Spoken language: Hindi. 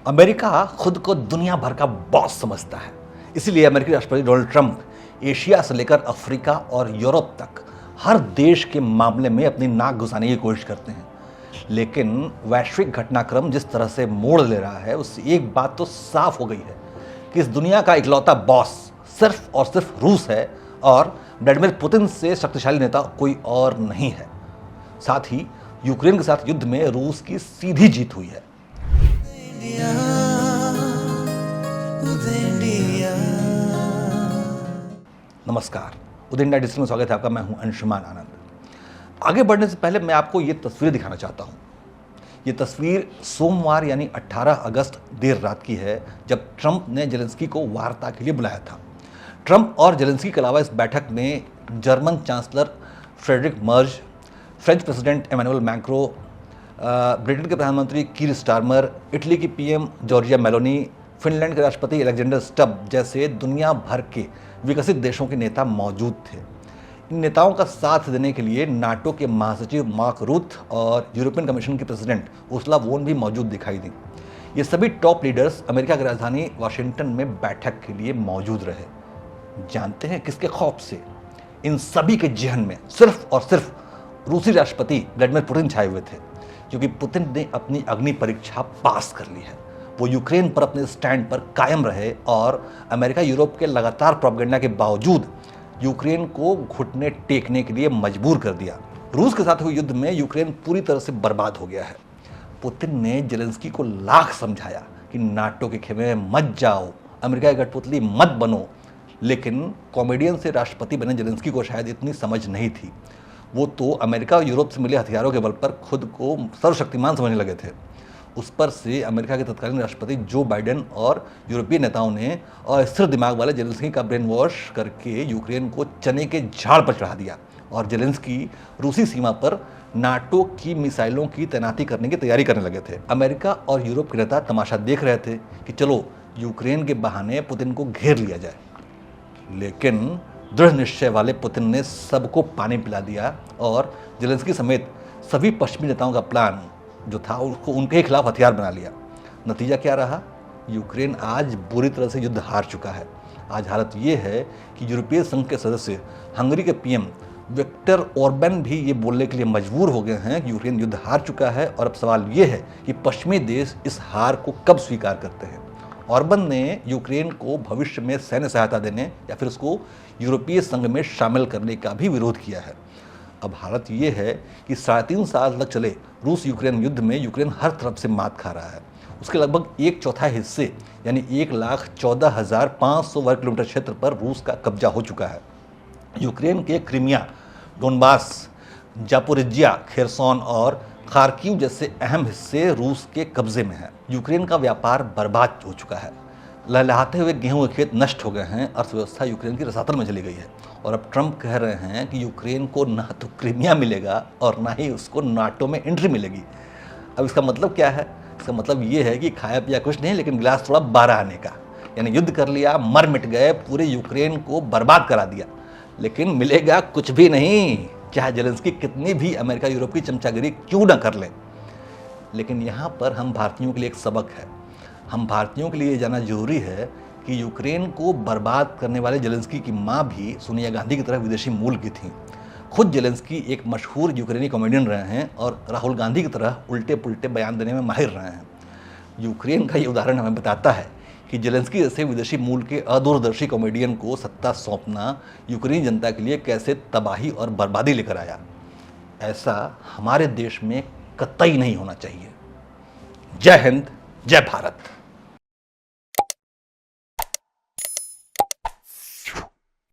अमेरिका खुद को दुनिया भर का बॉस समझता है। इसीलिए अमेरिकी राष्ट्रपति डोनाल्ड ट्रंप एशिया से लेकर अफ्रीका और यूरोप तक हर देश के मामले में अपनी नाक घुसाने की कोशिश करते हैं। लेकिन वैश्विक घटनाक्रम जिस तरह से मोड़ ले रहा है, उससे एक बात तो साफ हो गई है कि इस दुनिया का इकलौता बॉस सिर्फ और सिर्फ रूस है और व्लादिमीर पुतिन से शक्तिशाली नेता कोई और नहीं है। साथ ही यूक्रेन के साथ युद्ध में रूस की सीधी जीत हुई है। नमस्कार, उदय इंडिया डिजिटल में स्वागत है आपका। मैं हूं अंशुमान आनंद। आगे बढ़ने से पहले मैं आपको ये तस्वीर दिखाना चाहता हूं। ये तस्वीर सोमवार यानी 18 अगस्त देर रात की है, जब ट्रंप ने जेलेंस्की को वार्ता के लिए बुलाया था। ट्रंप और जेलेंस्की के अलावा इस बैठक में German chancellor Friedrich Merz, French president Emmanuel Macron, Britain के प्रधानमंत्री कीर स्टारमर, इटली की पीएम जॉर्जिया मेलोनी, फिनलैंड के राष्ट्रपति अलेक्जेंडर स्टब जैसे दुनिया भर के विकसित देशों के नेता मौजूद थे। इन नेताओं का साथ देने के लिए नाटो के महासचिव मार्क रूथ और यूरोपियन कमीशन की प्रेसिडेंट उर्सुला वोन भी मौजूद दिखाई दी। ये सभी टॉप लीडर्स अमेरिका की राजधानी वाशिंगटन में बैठक के लिए मौजूद रहे। जानते हैं किसके खौफ से? इन सभी के जहन में सिर्फ और सिर्फ रूसी राष्ट्रपति व्लादिमीर पुतिन छाए हुए थे, क्योंकि पुतिन ने अपनी अग्नि परीक्षा पास कर ली है। वो यूक्रेन पर अपने स्टैंड पर कायम रहे और अमेरिका यूरोप के लगातार प्रोपेगेंडा के बावजूद यूक्रेन को घुटने टेकने के लिए मजबूर कर दिया। रूस के साथ हुए युद्ध में यूक्रेन पूरी तरह से बर्बाद हो गया है। पुतिन ने जेलेंस्की को लाख समझाया कि नाटो के खेमे में मत जाओ, अमेरिका की कठपुतली मत बनो, लेकिन कॉमेडियन से राष्ट्रपति बने जेलेंस्की को शायद इतनी समझ नहीं थी। वो तो अमेरिका और यूरोप से मिले हथियारों के बल पर खुद को सर्वशक्तिमान समझने लगे थे। उस पर से अमेरिका के तत्कालीन राष्ट्रपति जो बाइडेन और यूरोपीय नेताओं ने अस्थिर दिमाग वाले जेलेंस्की का ब्रेन वॉश करके यूक्रेन को चने के झाड़ पर चढ़ा दिया और जेलेंस्की रूसी सीमा पर नाटो की मिसाइलों की तैनाती करने की तैयारी करने लगे थे। अमेरिका और यूरोप के नेता तमाशा देख रहे थे कि चलो यूक्रेन के बहाने पुतिन को घेर लिया जाए। लेकिन दृढ़ निश्चय वाले पुतिन ने सबको पानी पिला दिया और जेलेंस्की समेत सभी पश्चिमी नेताओं का प्लान जो था उसको उनके खिलाफ हथियार बना लिया। नतीजा क्या रहा? यूक्रेन आज बुरी तरह से युद्ध हार चुका है। आज हालत ये है कि यूरोपीय संघ के सदस्य हंगरी के पीएम विक्टर ऑर्बैन भी ये बोलने के लिए मजबूर हो गए हैं कि यूक्रेन युद्ध हार चुका है और अब सवाल ये है कि पश्चिमी देश इस हार को कब स्वीकार करते हैं। ऑर्बन ने यूक्रेन को भविष्य में सैन्य सहायता देने या फिर उसको यूरोपीय संघ में शामिल करने का भी विरोध किया है। अब हालत ये है कि 3.5 साल तक चले रूस यूक्रेन युद्ध में यूक्रेन हर तरफ से मात खा रहा है। उसके लगभग 1/4 हिस्से यानी 1,14,500 वर्ग किलोमीटर क्षेत्र पर रूस का कब्जा हो चुका है। यूक्रेन के क्रीमिया, डोनबास, जापोरिजिया, खेरसोन और खार्किव जैसे अहम हिस्से रूस के कब्जे में हैं। यूक्रेन का व्यापार बर्बाद हो चुका है। लहलहाते हुए गेहूं के खेत नष्ट हो गए हैं। अर्थव्यवस्था यूक्रेन की रसातल में चली गई है और अब ट्रंप कह रहे हैं कि यूक्रेन को ना तो क्रीमिया मिलेगा और ना ही उसको नाटो में एंट्री मिलेगी। अब इसका मतलब क्या है? इसका मतलब ये है कि खाया पिया कुछ नहीं, लेकिन गिलास थोड़ा बारह आने का, यानी युद्ध कर लिया, मर मिट गए, पूरे यूक्रेन को बर्बाद करा दिया, लेकिन मिलेगा कुछ भी नहीं, चाहे जेलेंस्की कितनी भी अमेरिका यूरोप की चमचागिरी क्यों ना कर ले। लेकिन यहाँ पर हम भारतीयों के लिए एक सबक है। हम भारतीयों के लिए ये जानना जरूरी है कि यूक्रेन को बर्बाद करने वाले जेलेंस्की की मां भी सोनिया गांधी की तरह विदेशी मूल की थी। खुद जेलेंस्की एक मशहूर यूक्रेनी कॉमेडियन रहे हैं और राहुल गांधी की तरह उल्टे पुल्टे बयान देने में माहिर रहे हैं। यूक्रेन का ये उदाहरण हमें बताता है कि जेलेंस्की जैसे विदेशी मूल के अदूरदर्शी कॉमेडियन को सत्ता सौंपना यूक्रेनी जनता के लिए कैसे तबाही और बर्बादी लेकर आया। ऐसा हमारे देश में कतई नहीं होना चाहिए। जय हिंद, जय भारत।